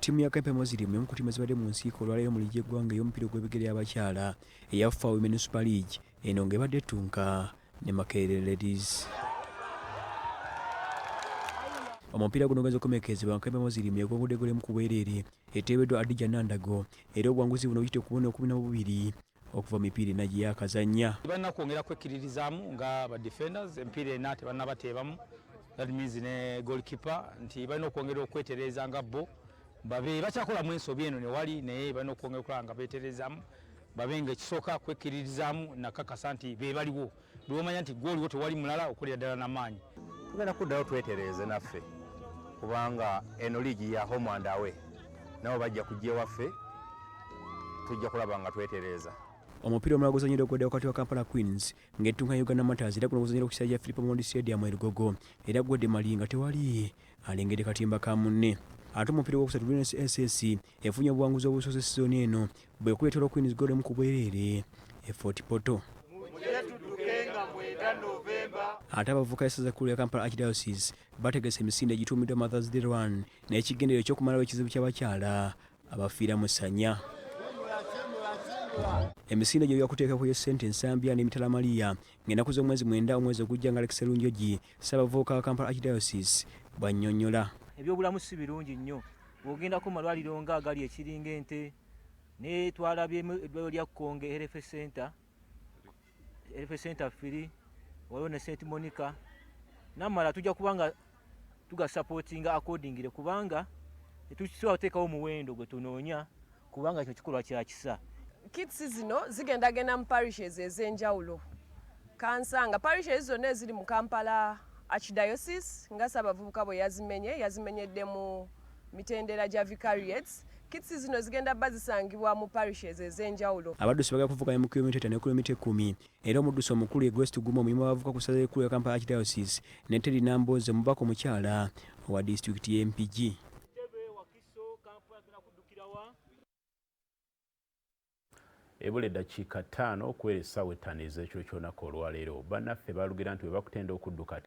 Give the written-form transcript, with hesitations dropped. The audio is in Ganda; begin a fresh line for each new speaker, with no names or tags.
Ttiimu ya Kawempe Moziri mu nkutima zibadde mu nsiiko olwaleero mu Liigi y'eggwanga ey'omupiira gw'ebigere y'abakyala eya FAW Municipal League eno ng'ebadde ettunka ne Makerere Ladies. Omupiira guno gwaza okumekezebwa Kawempe Moziri yagwangudde golemu ku bwereere eteebeddwa Adija Nandago era obwanguzi buno buyite ku buna 12 okuva mipiira ena gye yakazannya.
Balina kwongera kwekkiririzaamu nga ba defenders empiira ena tebalina bateebamu, that means ne goalkeeper nti balina okwongera okwetereeza nga bo babe bakyakolamu ensobi eno ne wali naye balina okwongera okulaba nga beeterezaamu babe nga ekisooka kwekkiririzaamu nakakasa nti be baliwo bwe bamanya nti gooliwo tewali mulala okulira ddala n'amaanyi.
Tugenda kuddayo twetereeze naffe kubanga eno liigi ya home and away nabo bajja kujja ewaffe tujja kulaba nga twetereeza.
Omupiira omulala guzanyiddwa ogwadde wakati wa Kampala Queens ng'ettunka ya Uganda Matters era guno guzanyiddwa ku kisaala kya Philip Mondi Stadium e Lugogo era gwedde mali nga tewali alengedde katimba ka munne. Ate omupiira gwokusatu Business SS efunye obuwanguzi obusoose sizooni eno bwe kuleetera Queens golemu ku bwereere e Fort Portal. Ate abavubuka b'essaza ekkulu ya Kampala Archdiocese bategese emisinde egituumiddwa Mothers Day Run naye ekigendererwa eky'okumalawo ekizibu ky'abakyala abafiira mu ssanya. Emisinde gye byakuteeka ku ssente ensambya n'emitala Maria ng'ennaku z'omwezi 9 omwezi ogujja nga Alex Lunjogi Ssaabavubuka wa Kampala Archdiocese bw'annyonnyola.
Ebyobulamu si birungi nnyo. Bw'ogendako mu malwaliro nga agali ekiringa ente ne twalabye eddwaliro lya Kkonge Health Center Firi waliwo ne St Monica namala tujja kubanga tugasupportinga accordingly kubanga tetukisobola kuteekawo muwendo gwe tunoonya kubanga ekyo kikolwa kya kisa.
Kits zino zigendagenda mu parishes ez'enjawulo. Kansanga parishes zonna eziri mu Kampala Archdiocese nga Ssaabavubuka bwe yazimenyedde mu mitendera gya vicariates. Kits zino zigenda bazisangibwa mu parishes ez'enjawulo.
Abaddusi bagala kuvuganya mu kilomita 5 ne kilomita 10 era omuddusi omukulu ye Grace Tuguma omulimu w'abavubuka ku ssaza ekkulu ya Kampala Archdiocese ne Terry Nambooze omubaka omukyala owa disitulikiti y'MPG.
Ebule eddakiika 5 okwera essaawa 5 ez'ekiro ky'olunaku olwaleero bannaffe baalugira nti bwe bakutenda okudduka